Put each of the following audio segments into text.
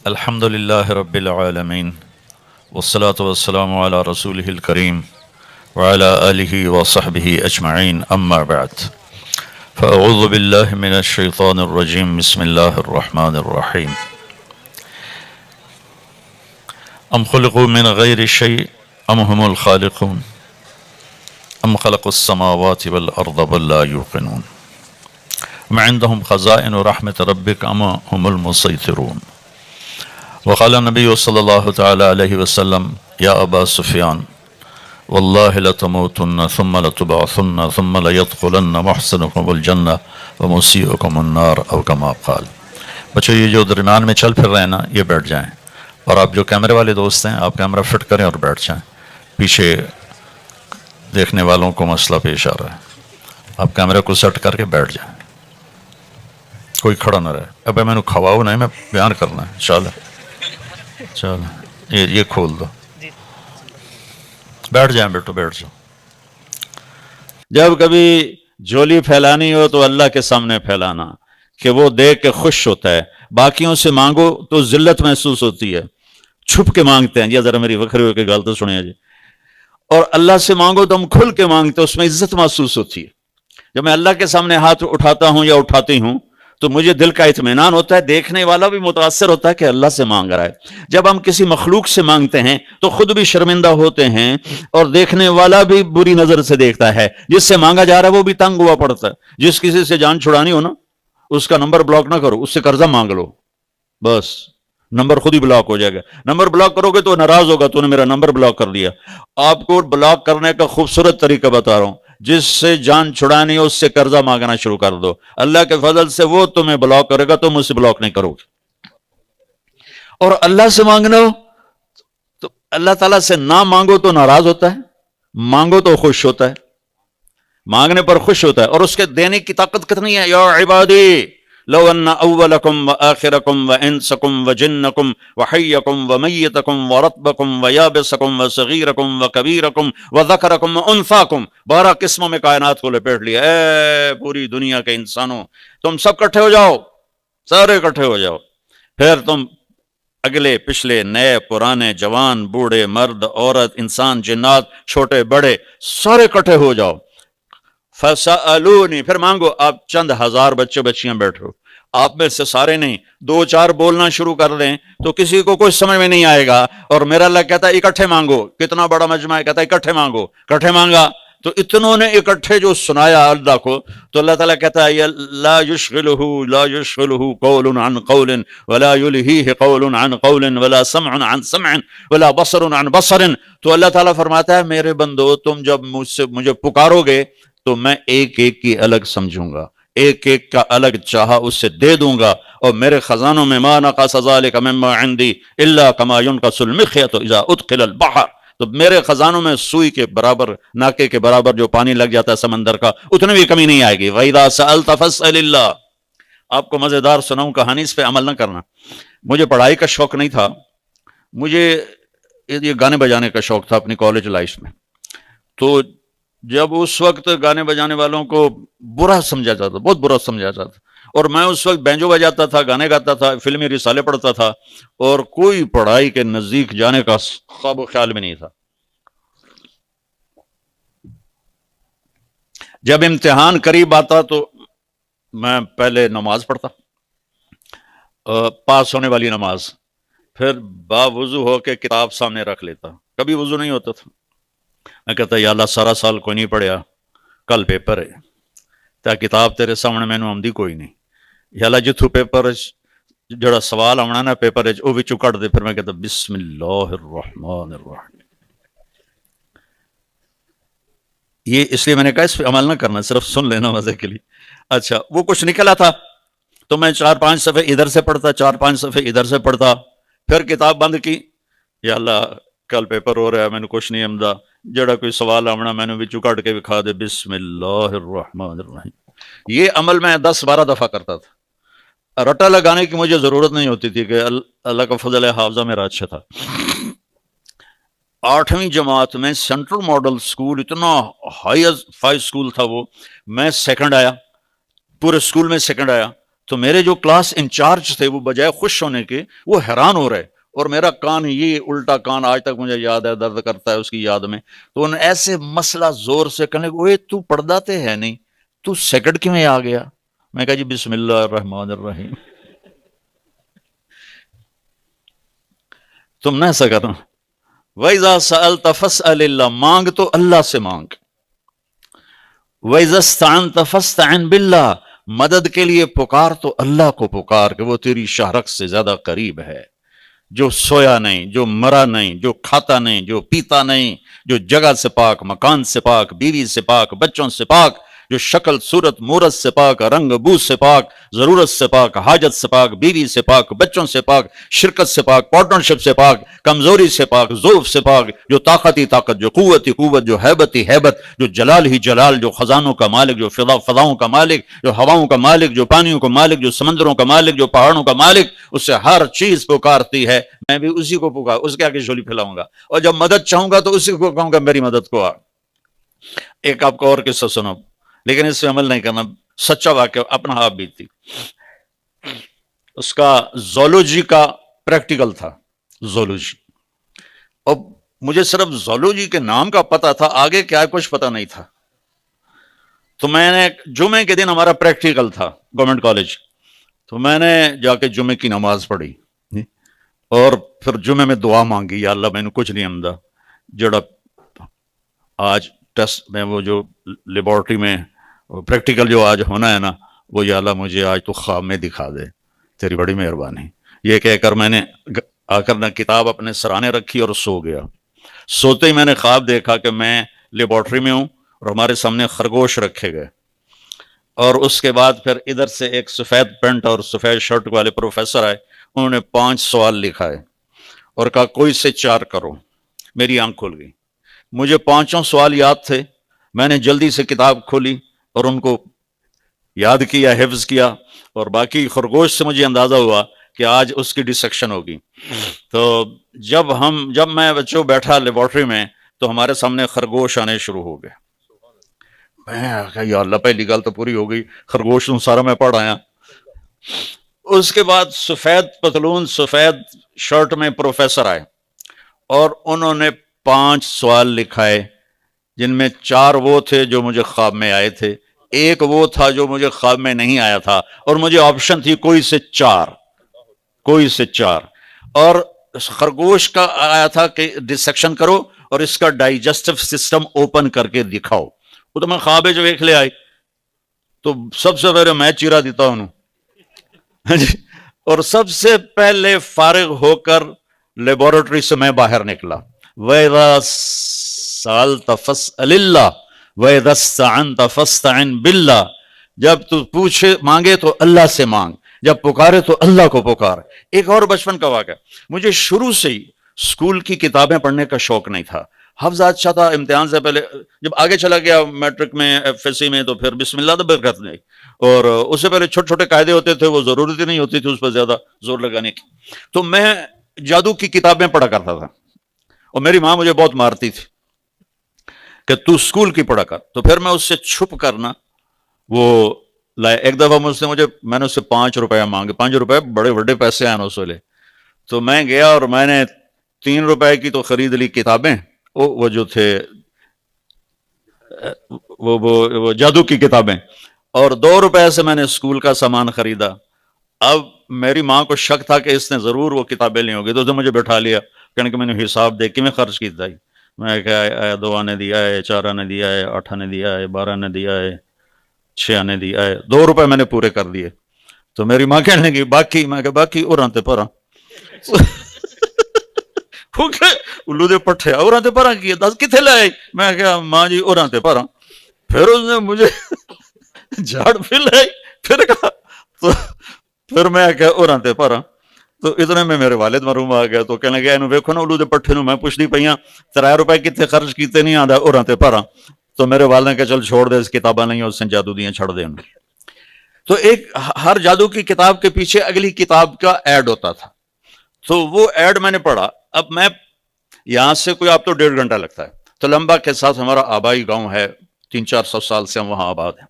الحمد لله رب العالمين والصلاة والسلام على رسوله الكريم وعلى آله وصحبه أجمعين أما بعد فأعوذ بالله من الشيطان الرجيم بسم الله الرحمن الرحيم أم خلقوا من غير شيء أم هم الخالقون أم خلقوا السماوات والأرض بل لا يوقنون أم عندهم خزائن رحمة ربك أم هم المسيطرون وقال النبي صلى الله تعالى عليه وسلم يا أبا سفيان والله لتموتن ثم لتبعثن ثم ليدخلن محسنكم الجنة ومسيئكم النار أو كما قال. بچو یہ جو درمیان میں چل پھر رہے ہیں نا یہ بیٹھ جائیں، اور آپ جو کیمرے والے دوست ہیں آپ کیمرہ فٹ کریں اور بیٹھ جائیں. پیچھے دیکھنے والوں کو مسئلہ پیش آ رہا ہے، آپ کیمرے کو سیٹ کر کے بیٹھ جائیں، کوئی کھڑا نہ رہے. اب میں نے کھواؤ نہیں، میں بیان کرنا ہے. چلو یہ کھول دو، بیٹھ جائیں بیٹو بیٹھ جاؤ. جب کبھی جھولی پھیلانی ہو تو اللہ کے سامنے پھیلانا کہ وہ دیکھ کے خوش ہوتا ہے. باقیوں سے مانگو تو ذلت محسوس ہوتی ہے، چھپ کے مانگتے ہیں. جی ذرا میری وکھری ہو کے گل تو سنیں جی. اور اللہ سے مانگو تو ہم کھل کے مانگتے ہیں، اس میں عزت محسوس ہوتی ہے. جب میں اللہ کے سامنے ہاتھ اٹھاتا ہوں یا اٹھاتی ہوں تو مجھے دل کا اطمینان ہوتا ہے، دیکھنے والا بھی متاثر ہوتا ہے کہ اللہ سے مانگ رہا ہے. جب ہم کسی مخلوق سے مانگتے ہیں تو خود بھی شرمندہ ہوتے ہیں اور دیکھنے والا بھی بری نظر سے دیکھتا ہے. جس سے مانگا جا رہا ہے وہ بھی تنگ ہوا پڑتا ہے. جس کسی سے جان چھڑانی ہو نا، اس کا نمبر بلاک نہ کرو، اس سے قرضہ مانگ لو، بس نمبر خود ہی بلاک ہو جائے گا. نمبر بلاک کرو گے تو ناراض ہوگا، تو نے میرا نمبر بلاک کر دیا. آپ کو بلاک کرنے کا خوبصورت طریقہ بتا رہا ہوں. جس سے جان چھڑانی ہو اس سے قرضہ مانگنا شروع کر دو. اللہ کے فضل سے وہ تمہیں بلاک کرے گا، تم اسے بلاک نہیں کرو گے. اور اللہ سے مانگنا ہو تو اللہ تعالیٰ سے نہ مانگو تو ناراض ہوتا ہے، مانگو تو خوش ہوتا ہے. مانگنے پر خوش ہوتا ہے. اور اس کے دینے کی طاقت کتنی ہے. یا عبادی لو ان اولکم وآخرکم وانسکم وجنکم وحیکم ومیتکم ورطبکم ویابسکم وصغیرکم وکبیرکم وذکرکم وانثاکم، 12 قسموں میں کائنات کو لپیٹ لیا. اے پوری دنیا کے انسانوں، تم سب کٹھے ہو جاؤ، سارے کٹھے ہو جاؤ. پھر تم اگلے پچھلے نئے پرانے جوان بوڑھے مرد عورت انسان جنات چھوٹے بڑے سارے کٹھے ہو جاؤ. فَسَأَلُونِ، پھر مانگو. آپ چند ہزار بچے بچیاں بیٹھو، آپ میں سے سارے نہیں، 2-4 بولنا شروع کر دیں تو کسی کو کچھ سمجھ میں نہیں آئے گا. اور میرا اللہ کہتا ہے اکٹھے مانگو. کتنا بڑا مجمع ہے، کہتا ہے اکٹھے مانگو. اکٹھے مانگا تو اتنوں نے اکٹھے جو سنایا اللہ کو، تو اللہ تعالیٰ کہتا ہے لا يشغلہ قول عن قول ولا يلہیہ قول عن قول ولا سمع عن سمع ولا بصر عن بصر. تو اللہ تعالیٰ فرماتا ہے میرے بندو، تم جب مجھے پکارو گے تو میں ایک ایک کی الگ سمجھوں گا، ایک ایک کا الگ چاہا اس سے دے دوں گا. اور میرے خزانوں میں ما نقص ذلك مما عندي الا كما ينقص المخيط اذا ادخل البحر. تو میرے خزانوں میں سوئی کے برابر، ناکے کے برابر جو پانی لگ جاتا ہے سمندر کا، اتنی بھی کمی نہیں آئے گی. وَإِذَا سَأَلْتَ فَاسْأَلِ اللَّهِ. آپ کو مزیدار سناؤں کہانی، اس پہ عمل نہ کرنا. مجھے پڑھائی کا شوق نہیں تھا، مجھے یہ گانے بجانے کا شوق تھا اپنی کالج لائف میں. تو جب اس وقت گانے بجانے والوں کو برا سمجھا جاتا، بہت برا سمجھا جاتا، اور میں اس وقت بینجو بجاتا تھا، گانے گاتا تھا، فلمی رسالے پڑھتا تھا، اور کوئی پڑھائی کے نزدیک جانے کا خواب و خیال بھی نہیں تھا. جب امتحان قریب آتا تو میں پہلے نماز پڑھتا، پاس ہونے والی نماز، پھر باوضو ہو کے کتاب سامنے رکھ لیتا. کبھی وضو نہیں ہوتا تھا. میں کہتا یا اللہ سارا سال کوئی نہیں پڑھیا، کل پیپر ہے، تا کتاب تیرے سامنے میں آمدی کوئی نہیں. یا اللہ جتھو پیپر جڑا سوال آنا نا پیپر وہ بھی کٹ دے. پھر میں کہتا بسم اللہ الرحمن الرحیم. یہ اس لیے میں نے کہا اس پہ عمل نہ کرنا، صرف سن لینا مزے کے لیے. اچھا وہ کچھ نکلا تھا تو میں 4-5 صفحے ادھر سے پڑھتا، 4-5 صفحے ادھر سے پڑھتا. پھر کتاب بند کی. یا اللہ کل پیپر ہو رہا ہے، میں نے کچھ نہیں آمدہ، جڑا کوئی سوال آمنا میں نے بھی کٹ کے دکھا دے. بسم اللہ الرحمن الرحیم. یہ عمل میں 10-12 دفعہ کرتا تھا. رٹا لگانے کی مجھے ضرورت نہیں ہوتی تھی کہ اللہ کا فضل ہے حافظہ میرا اچھا تھا. 8ویں جماعت میں سینٹرل ماڈل سکول، اتنا ہائی فائی سکول تھا وہ، میں سیکنڈ آیا، پورے سکول میں سیکنڈ آیا. تو میرے جو کلاس انچارج تھے وہ بجائے خوش ہونے کے وہ حیران ہو رہے، اور میرا کان، یہ الٹا کان آج تک مجھے یاد ہے، درد کرتا ہے اس کی یاد میں. تو انہوں نے ایسے مسئلہ زور سے کہنے کو، تو پڑھتا تے ہے نہیں، تو سیکنڈ کیوں آ گیا؟ میں کہا جی بسم اللہ الرحمن الرحیم. تم نہ ایسا کرنا. وَإِذَا سَأَلْتَ فَاسْأَلِ اللَّهَ، مانگ تو اللہ سے مانگ. وَإِذَا اسْتَعَنْتَ فَاسْتَعِنْ بِاللَّهِ، مدد کے لیے پکار تو اللہ کو پکار، کہ وہ تیری شہرک سے زیادہ قریب ہے، جو سویا نہیں، جو مرا نہیں، جو کھاتا نہیں، جو پیتا نہیں، جو جگہ سے پاک، مکان سے پاک، بیوی سے پاک، بچوں سے پاک، جو شکل صورت مورت سے پاک، رنگ بو سے پاک، ضرورت سے پاک، حاجت سے پاک، بیوی سے پاک، بچوں سے پاک، شرکت سے پاک، پارٹنرشپ سے پاک، کمزوری سے پاک، ضعف سے پاک، جو طاقت ہی طاقت، جو قوت ہی قوت، جو حیبت ہی حیبت، جو جلال ہی جلال، جو خزانوں کا مالک، جو فضاؤں کا مالک، جو ہواؤں کا مالک، جو پانیوں کا مالک، جو سمندروں کا مالک، جو پہاڑوں کا مالک، اس سے ہر چیز پکارتی ہے. میں بھی اسی کو پکار، اس کے آگے جھولی پھیلاؤں گا، اور جب مدد چاہوں گا تو اسی کو کہوں گا میری مدد کو آ. ایک آپ کو اور قصہ سنو، لیکن اس پہ عمل نہیں کرنا، سچا واقعہ اپنا آپ بیتی. اس کا زولوجی کا پریکٹیکل تھا، زولوجی. اور مجھے صرف زولوجی کے نام کا پتا تھا، آگے کیا کچھ پتا نہیں تھا. تو میں نے جمعے کے دن ہمارا پریکٹیکل تھا گورنمنٹ کالج، تو میں نے جا کے جمعے کی نماز پڑھی، اور پھر جمعے میں دعا مانگی، یا اللہ میں نے کچھ نہیں آمدہ جڑا آج ٹیسٹ میں، وہ جو لیبارٹری میں پریکٹیکل جو آج ہونا ہے نا، وہ یا اللہ مجھے آج تو خواب میں دکھا دے، تیری بڑی مہربانی. یہ کہہ کر میں نے آ کر نہ کتاب اپنے سرانے رکھی اور سو گیا. سوتے ہی میں نے خواب دیکھا کہ میں لیبارٹری میں ہوں اور ہمارے سامنے خرگوش رکھے گئے، اور اس کے بعد پھر ادھر سے ایک سفید پینٹ اور سفید شرٹ والے پروفیسر آئے، انہوں نے 5 سوال لکھائے اور کہا کوئی سے 4 کرو. میری آنکھ کھل گئی، مجھے 5 سوال یاد تھے. میں نے جلدی سے کتاب کھولی اور ان کو یاد کیا، حفظ کیا، اور باقی خرگوش سے مجھے اندازہ ہوا کہ آج اس کی ڈسیکشن ہوگی. تو جب میں بچوں بیٹھا لیبارٹری میں، تو ہمارے سامنے خرگوش آنے شروع ہو گئے. میں کہا یا اللہ پہلی گل تو پوری ہو گئی، خرگوش تم سارا میں پڑھ آیا. اس کے بعد سفید پتلون سفید شرٹ میں پروفیسر آئے، اور انہوں نے 5 سوال لکھائے، جن میں 4 وہ تھے جو مجھے خواب میں آئے تھے، ایک وہ تھا جو مجھے خواب میں نہیں آیا تھا، اور مجھے آپشن تھی کوئی سے 4. اور خرگوش کا آیا تھا کہ ڈسیکشن کرو اور اس کا ڈائجسٹو سسٹم اوپن کر کے دکھاؤ. وہ تو میں خواب جو ایک لے آئی، تو سب سے پہلے میں چیرا دیتا ہوں، اور سب سے پہلے فارغ ہو کر لیبارٹری سے میں باہر نکلا. وَإِذَا سَأَلْتَ فَاسْأَلِ اللَّهِ وَإِذَا اسْتَعَنْتَ فَاسْتَعِنْ بِاللَّهِ. جب تو پوچھے مانگے تو اللہ سے مانگ، جب پکارے تو اللہ کو پکار. ایک اور بچپن کا واقعہ، مجھے شروع سے ہی اسکول کی کتابیں پڑھنے کا شوق نہیں تھا. حفظ اچھا تھا، امتحان سے پہلے جب آگے چلا گیا میٹرک میں، ایف ایس سی میں، تو پھر بسم اللہ تو برکت نہیں. اور اس سے پہلے چھوٹے چھوٹے قاعدے ہوتے تھے، وہ ضرورت ہی نہیں ہوتی تھی اس پر زیادہ زور لگانے کی. تو میں جادو کی کتابیں پڑھا کرتا تھا، اور میری ماں مجھے بہت مارتی تھی کہ تو اسکول کی پڑھا کر. تو پھر میں اس سے چھپ کرنا وہ لائے. ایک دفعہ میں نے اس سے 5 روپے مانگے. 5 روپے بڑے بڑے پیسے آئے اس ویلے. تو میں گیا اور میں نے 3 روپے کی تو خرید لی کتابیں، وہ جو تھے وہ جادو کی کتابیں، اور 2 روپے سے میں نے اسکول کا سامان خریدا. اب میری ماں کو شک تھا کہ اس نے ضرور وہ کتابیں لی ہوگی، تو اس نے مجھے بٹھا لیا، کہنے کہ میں نے حساب دے کے میں خرچ کیتا ہی. میں کہا 2 آنے دیا ہے، 4 آنے دیا ہے، 8 آنے دیا ہے، 12 آنے دیا ہے، 6 آنے دیا ہے. 2 روپے میں نے پورے کر دیے. تو میری ماں کہنے لگی باقی. میں کہا باقی اور آتے پرا الو دے پٹھے اور آتے پرا کی 10 کتنے لائے. میں کہا ماں جی اور آتے پرا. پھر اس نے مجھے جھاڑ پھر لائی، پھر کہا، تو پھر میں کہا اور آتے پرا. تو اتنے میں میرے والد معروم آ گیا. تو کہنے لگا انہوں ویکھو نا الو دے پٹھے نو میں پوچھتی پئی ہاں 3 روپے کتنے خرچ کیتے نہیں آندا اور آتے پرا. تو میرے والد نے کہا چل چھوڑ دے، اس کتاباں نہیں، اس نے جادو دیاں چھڑ دے. تو ایک ہر جادو کی کتاب کے پیچھے اگلی کتاب کا ایڈ ہوتا تھا. تو وہ ایڈ میں نے پڑھا. اب میں یہاں سے کوئی آپ تو 1.5 گھنٹہ لگتا ہے. تو لمبا کے ساتھ ہمارا آبائی گاؤں ہے، 300-400 سال سے ہم وہاں آباد ہیں.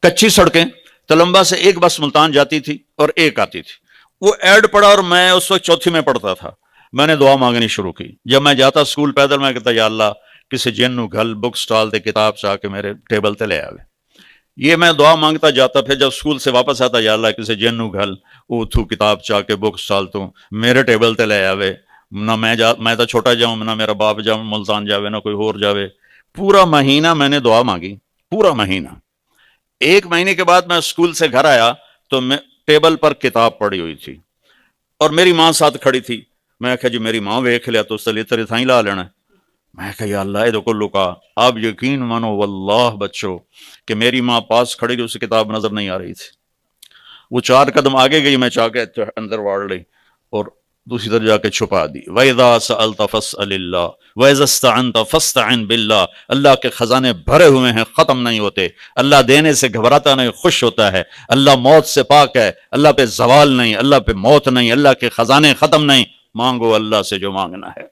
کچی سڑکیں، تلمبا سے ایک بس ملتان جاتی تھی اور ایک آتی تھی. وہ ایڈ پڑا اور میں اس وقت چوتھی میں پڑھتا تھا. میں نے دعا مانگنی شروع کی. جب میں جاتا اسکول پیدل میں کہتا یا اللہ کسی جن نو گھل بک سٹال تے کتاب چاہ کے میرے ٹیبل تے لے آوے. یہ میں دعا مانگتا جاتا. پھر جب اسکول سے واپس آتا یا اللہ کسی جن نو گھل اوتھو کتاب چاہ کے بک سٹال تو میرے ٹیبل تے لے آوے. نہ میں تو چھوٹا جاؤں نہ میرا باپ جاؤں ملتان جاوے نہ کوئی اور جاوے. پورا مہینہ میں نے دعا مانگی. پورا مہینہ. ایک مہینے کے بعد میں اسکول سے گھر آیا تو میں ٹیبل پر کتاب پڑی ہوئی تھی اور میری ماں ساتھ کھڑی تھی. میں کہا جی میری ماں ویکھ لیا تو اس لیے تیرے تھائیں لا لینا. میں کہا یا اللہ یہ کو لکا. آپ یقین مانو واللہ بچو کہ میری ماں پاس کھڑی اسے کتاب نظر نہیں آ رہی تھی. وہ 4 قدم آگے گئی, میں چاہ کے اندر واڑ لی اور دوسری طرف جا کے چھپا دی. وَإِذَا سَأَلْتَ فَاسْأَلِ اللَّهِ وَإِذَا اسْتَعَنْتَ فَاسْتَعِنْ بِاللَّهِ. اللہ کے خزانے بھرے ہوئے ہیں, ختم نہیں ہوتے. اللہ دینے سے گھبراتا نہیں, خوش ہوتا ہے. اللہ موت سے پاک ہے, اللہ پہ زوال نہیں, اللہ پہ موت نہیں, اللہ کے خزانے ختم نہیں. مانگو اللہ سے جو مانگنا ہے.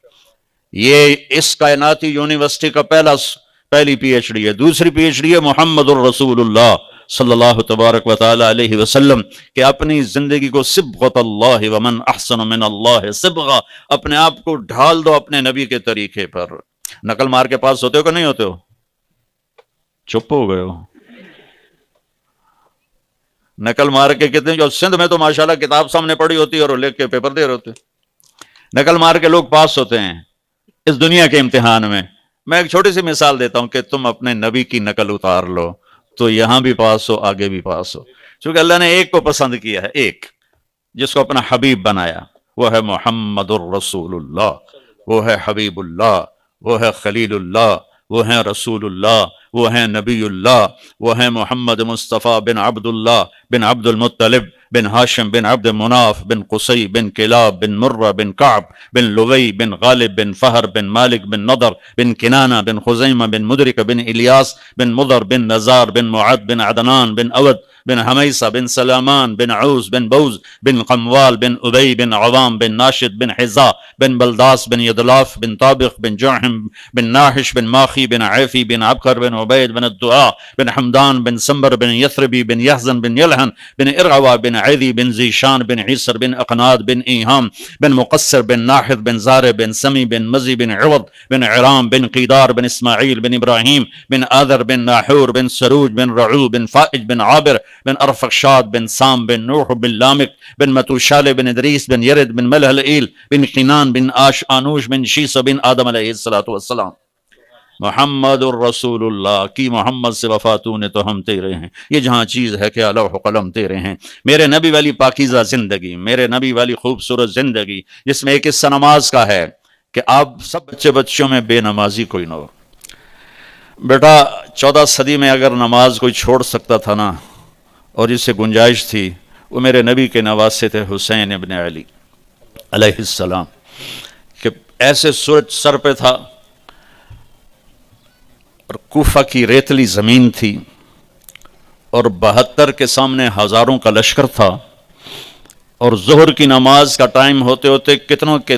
یہ اس کائناتی یونیورسٹی کا پہلی پی ایچ ڈی ہے. دوسری پی ایچ ڈی ہے محمد الرسول اللہ صلی اللہ تبارک و تعالی علیہ وسلم کہ اپنی زندگی کو صبغۃ اللہ ومن احسن من اللہ صبغہ, اپنے آپ کو ڈھال دو اپنے نبی کے طریقے پر. نقل مار کے پاس ہوتے ہو کہ نہیں ہوتے ہو؟ چپ ہو گئے ہو. نقل مار کے کتنے جو سندھ میں تو ماشاءاللہ کتاب سامنے پڑی ہوتی ہے اور لکھ کے پیپر دے رہے ہوتے. نقل مار کے لوگ پاس ہوتے ہیں اس دنیا کے امتحان میں. میں ایک چھوٹی سی مثال دیتا ہوں کہ تم اپنے نبی کی نقل اتار لو تو یہاں بھی پاس ہو, آگے بھی پاس ہو. چونکہ اللہ نے ایک کو پسند کیا ہے, ایک جس کو اپنا حبیب بنایا, وہ ہے محمد الرسول اللہ, وہ ہے حبیب اللہ, وہ ہے خلیل اللہ, وہ ہے رسول اللہ, وہ ہے نبی اللہ, وہ ہے محمد مصطفیٰ بن عبد اللہ بن عبد المطلب بن ہاشم بن عبد مناف بن قصی بن کلاب بن مرہ بن کعب بن لوی بن غالب بن فہر بن مالک بن نضر بن کنانہ بن خزیمہ بن مدرک بن الیاس بن مضر بن نزار بن معد بن عدنان بن اود بن حمیسہ بن سلامان بن عوز بن بوز بن قموال بن ابی بن عوام بن ناشد بن حزا بن بلداس بن یدلاف بن طابق بن جعحم بن ناحش بن ماخی بن عیفی بن عبقر بن عبید بن الدعاء بن حمدان بن سمبر بن یثربی بن یحزن بن یلحن بن ارعوا بن عیدی بن زیشان بن عیسر بن اقناد بن ایہام بن مقصر بن ناحد بن زار بن سمی بن مزی بن عوض بن عرام بن قیدار بن اسماعیل بن ابراہیم بن آذر بن ناحور بن سروج بن رعو بن فائج بن عابر بن ارفخشاد بن سام بن نوح بن لامک بن متوشال بن ادریس بن یرد بن ملحلئیل بن قینان بن آش آنوش بن شیس بن آدم علیہ السلام. محمد الرسول اللہ کی محمد سے وفاتوں نے تو ہم تیرے ہیں. یہ جہاں چیز ہے کہ لوح قلم تیرے ہیں. میرے نبی والی پاکیزہ زندگی, میرے نبی والی خوبصورت زندگی جس میں ایک حصہ نماز کا ہے کہ آپ سب بچوں میں بے نمازی کوئی نہ ہو. بیٹا 14 صدی میں اگر نماز کوئی چھوڑ سکتا تھا نا اور جس سے گنجائش تھی, وہ میرے نبی کے نواسے تھے حسین ابن علی علیہ السلام. کہ ایسے سورج سر پہ تھا اور کوفہ کی ریتلی زمین تھی اور 72 کے سامنے ہزاروں کا لشکر تھا اور ظہر کی نماز کا ٹائم ہوتے ہوتے کتنوں کے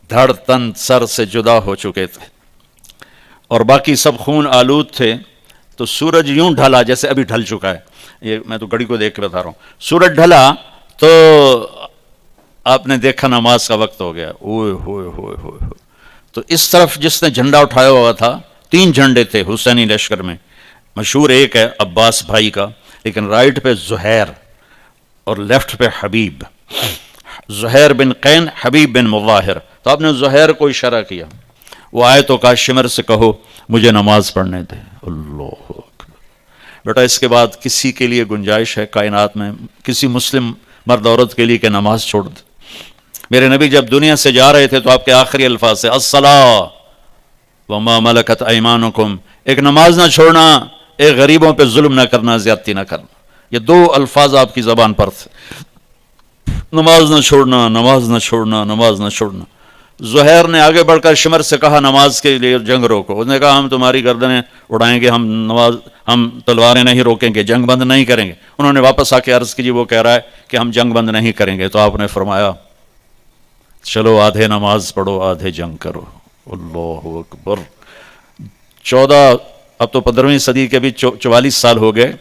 دھڑ تن سر سے جدا ہو چکے تھے اور باقی سب خون آلود تھے. تو سورج یوں ڈھلا جیسے ابھی ڈھل چکا ہے. یہ میں تو گھڑی کو دیکھ کے بتا رہا ہوں. سورج ڈھلا تو آپ نے دیکھا نماز کا وقت ہو گیا. اوئے ہوئے ہوئے ہوئے. تو اس طرف جس نے جھنڈا اٹھایا ہوا تھا, 3 جھنڈے تھے حسینی لشکر میں. مشہور ایک ہے عباس بھائی کا, لیکن رائٹ پہ زہیر اور لیفٹ پہ حبیب. زہیر بن قین, حبیب بن مظاہر. تو آپ نے زہیر کو اشارہ کیا, وہ آئے تو کہا شمر سے کہو مجھے نماز پڑھنے دے. اللہ اکبر. بیٹا اس کے بعد کسی کے لیے گنجائش ہے کائنات میں, کسی مسلم مرد عورت کے لیے کہ نماز چھوڑ دے؟ میرے نبی جب دنیا سے جا رہے تھے تو آپ کے آخری الفاظ سے الصلاۃ وما ملکت ایمانکم. ایک نماز نہ چھوڑنا, ایک غریبوں پہ ظلم نہ کرنا, زیادتی نہ کرنا. یہ 2 الفاظ آپ کی زبان پر تھے. نماز نہ چھوڑنا, نماز نہ چھوڑنا, نماز نہ چھوڑنا. زہیر نے آگے بڑھ کر شمر سے کہا نماز کے لیے جنگ روکو. اس نے کہا ہم تمہاری گردنیں اڑائیں گے, ہم تلواریں نہیں روکیں گے, جنگ بند نہیں کریں گے. انہوں نے واپس آ کے عرض کی جی وہ کہہ رہا ہے کہ ہم جنگ بند نہیں کریں گے. تو آپ نے فرمایا چلو آدھے نماز پڑھو آدھے جنگ کرو. اللہ اکبر. 14 اب تو 15ویں صدی کے بھی 44 سال ہو گئے.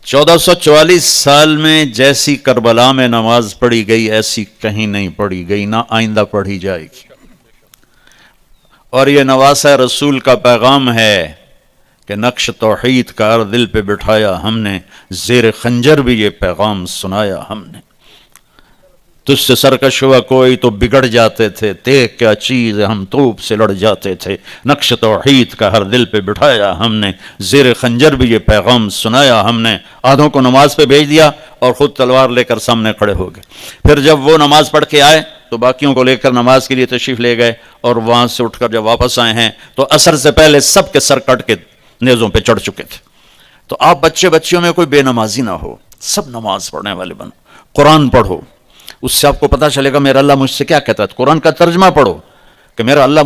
1444 سال میں جیسی کربلا میں نماز پڑھی گئی ایسی کہیں نہیں پڑھی گئی، نہ آئندہ پڑھی جائے گی۔ اور یہ نواسہ رسول کا پیغام ہے کہ نقش توحید کا دل پہ بٹھایا ہم نے، زیر خنجر بھی یہ پیغام سنایا ہم نے۔ تجھ سے سرکش ہوا کوئی تو بگڑ جاتے تھے، دیکھ کیا چیز ہم توپ سے لڑ جاتے تھے۔ نقش توحید کا ہر دل پہ بٹھایا ہم نے، زیر خنجر بھی یہ پیغام سنایا ہم نے۔ آدھوں کو نماز پہ بھیج دیا اور خود تلوار لے کر سامنے کھڑے ہو گئے۔ پھر جب وہ نماز پڑھ کے آئے تو باقیوں کو لے کر نماز کے لیے تشریف لے گئے، اور وہاں سے اٹھ کر جب واپس آئے ہیں تو عصر سے پہلے سب کے سر کٹ کے نیزوں پہ چڑھ چکے تھے۔ تو آپ بچوں میں کوئی بے نمازی نہ ہو، سب نماز پڑھنے والے بنو، قرآن پڑھو، اس سے آپ کو پتہ چلے گا میرا اللہ مجھ سے کیا کہتا ہے۔ قرآن کا ترجمہ پڑھو کہ میرا اللہ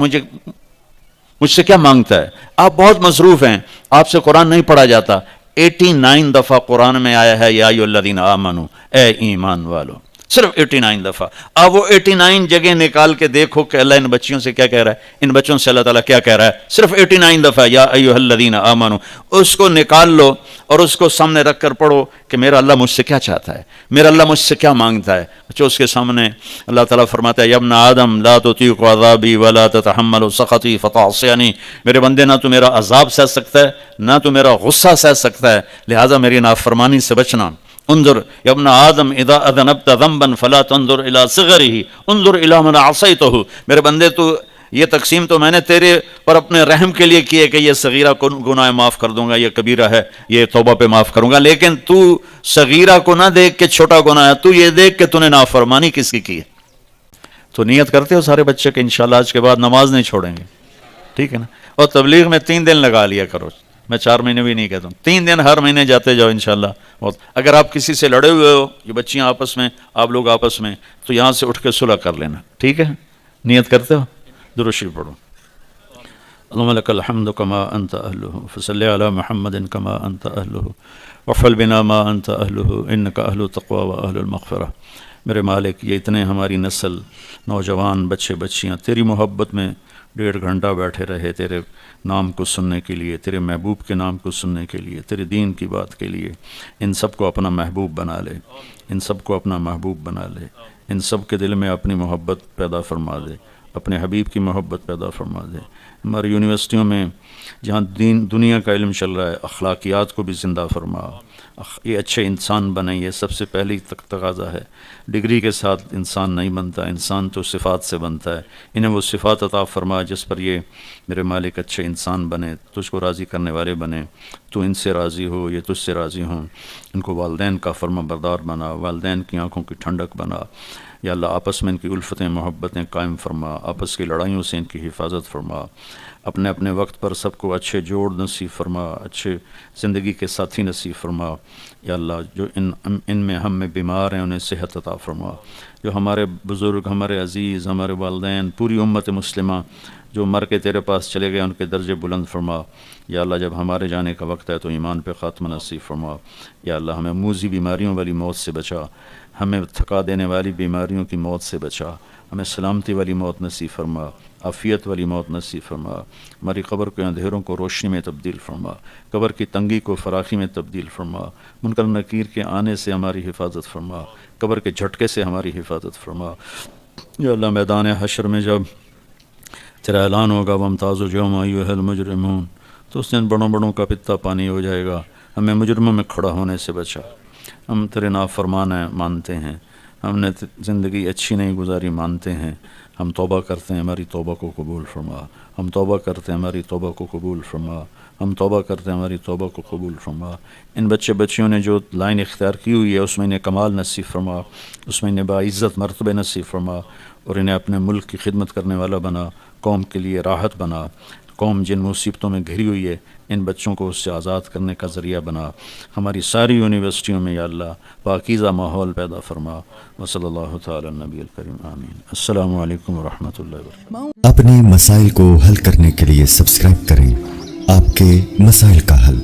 مجھ سے کیا مانگتا ہے۔ آپ بہت مصروف ہیں، آپ سے قرآن نہیں پڑھا جاتا۔ 89 دفعہ قرآن میں آیا ہے یا ایھا الذین آمنو، اے ایمان والو، صرف 89 دفعہ۔ آپ وہ 89 جگہ نکال کے دیکھو کہ اللہ ان بچیوں سے کیا کہہ رہا ہے، ان بچوں سے اللہ تعالیٰ کیا کہہ رہا ہے۔ صرف 89 دفعہ یا ایھا الذین آمنو، اس کو نکال لو اور اس کو سامنے رکھ کر پڑھو کہ میرا اللہ مجھ سے کیا چاہتا ہے، میرا اللہ مجھ سے کیا مانگتا ہے۔ بچوں اس کے سامنے اللہ تعالیٰ فرماتا ہے یا ابن آدم لا تطیق عذابی ولا تتحمل سخطی فتعصینی، میرے بندے نہ تو میرا عذاب سہ سکتا ہے نہ تو میرا غصہ سہ سکتا ہے، لہٰذا میری نافرمانی سے بچنا۔ انظر یا ابن آدم اذا اذنبت ذنبا فلا تنظر الى صغره انظر الى من عصیته، میرے بندے تو یہ تقسیم تو میں نے تیرے پر اپنے رحم کے لیے کی ہے کہ یہ صغیرہ گناہ معاف کر دوں گا، یہ کبیرہ ہے یہ توبہ پہ معاف کروں گا، لیکن تو صغیرہ کو نہ دیکھ کے چھوٹا گناہ ہے، تو یہ دیکھ کہ تو نے نافرمانی کس کی ہے۔ تو نیت کرتے ہو سارے بچے کہ انشاءاللہ آج کے بعد نماز نہیں چھوڑیں گے، ٹھیک ہے نا؟ اور تبلیغ میں 3 دن لگا لیا کرو، میں 4 مہینے بھی نہیں کہتا ہوں، 3 دن ہر مہینے جاتے جاؤ انشاءاللہ۔ اگر آپ کسی سے لڑے ہوئے ہو، یہ بچیاں آپس میں، آپ لوگ آپس میں، تو یہاں سے اٹھ کے صلح کر لینا، ٹھیک ہے؟ نیت کرتے ہو؟ درود شریف پڑھو۔ اللہم لک الحمد کما انت اہلہ فصلی علی محمد کما انت اہلہ وافعل بنا ما انت اہلہ انک اہل التقوی و اہل المغفرہ۔ میرے مالک، یہ اتنے ہماری نسل، نوجوان، بچے بچیاں تیری محبت میں 1.5 گھنٹہ بیٹھے رہے تیرے نام کو سننے کے لیے، تیرے محبوب کے نام کو سننے کے لیے، تیرے دین کی بات کے لیے، ان سب کو اپنا محبوب بنا لے، ان سب کو اپنا محبوب بنا لے، ان سب کے دل میں اپنی محبت پیدا فرما دے، اپنے حبیب کی محبت پیدا فرما دے۔ ہماری یونیورسٹیوں میں جہاں دنیا کا علم چل رہا ہے، اخلاقیات کو بھی زندہ فرما، یہ اچھے انسان بنیں، یہ سب سے پہلی تقاضا ہے۔ ڈگری کے ساتھ انسان نہیں بنتا، انسان تو صفات سے بنتا ہے، انہیں وہ صفات عطا فرما جس پر یہ میرے مالک اچھے انسان بنے، تجھ کو راضی کرنے والے بنے، تو ان سے راضی ہو، یہ تجھ سے راضی ہوں، ان کو والدین کا فرما بردار بنا، والدین کی آنکھوں کی ٹھنڈک بنا، یا اللہ آپس میں ان کی الفتیں محبتیں قائم فرما، آپس کی لڑائیوں سے ان کی حفاظت فرما، اپنے اپنے وقت پر سب کو اچھے جوڑ نصیب فرما، اچھے زندگی کے ساتھی نصیب فرما، یا اللہ جو ان میں ہم میں بیمار ہیں انہیں صحت عطا فرما، جو ہمارے بزرگ، ہمارے عزیز، ہمارے والدین، پوری امت مسلمہ جو مر کے تیرے پاس چلے گئے ان کے درجے بلند فرما، یا اللہ جب ہمارے جانے کا وقت ہے تو ایمان پہ خاتمہ نصیب فرما، یا اللہ ہمیں موذی بیماریوں والی موت سے بچا، ہمیں تھکا دینے والی بیماریوں کی موت سے بچا، ہمیں سلامتی والی موت نصیب فرما، عافیت والی موت نصیب فرما، ہماری قبر کے اندھیروں کو روشنی میں تبدیل فرما، قبر کی تنگی کو فراخی میں تبدیل فرما، منکر نکیر کے آنے سے ہماری حفاظت فرما، قبر کے جھٹکے سے ہماری حفاظت فرما، یا اللہ میدان حشر میں جب تیرا اعلان ہوگا وامتازوا اليوم ایھا المجرمون، تو اس دن بڑوں بڑوں کا پتا پانی ہو جائے گا، ہمیں مجرموں میں کھڑا ہونے سے بچا۔ ہم تیرے نافرمان ہیں، مانتے ہیں، ہم نے زندگی اچھی نہیں گزاری، مانتے ہیں، ہم توبہ کرتے ہیں، ہماری توبہ کو قبول فرما، ہم توبہ کرتے ہیں، ہماری توبہ کو قبول فرما، ہم توبہ کرتے ہیں، ہماری توبہ کو قبول فرما۔ ان بچے بچیوں نے جو لائن اختیار کی ہوئی ہے اس میں انہیں کمال نصیب فرما، اس میں انہیں باعزت مرتبے نصیب فرما، اور انہیں اپنے ملک کی خدمت کرنے والا بنا، قوم کے لیے راحت بنا، قوم جن مصیبتوں میں گھری ہوئی ہے ان بچوں کو اس سے آزاد کرنے کا ذریعہ بنا۔ ہماری ساری یونیورسٹیوں میں یا اللہ پاکیزہ ماحول پیدا فرما۔ وصلی اللہ تعالی النبی الکریم، آمین۔ السلام علیکم ورحمۃ اللہ وبرکاتہ۔ اپنے مسائل کو حل کرنے کے لیے سبسکرائب کریں آپ کے مسائل کا حل۔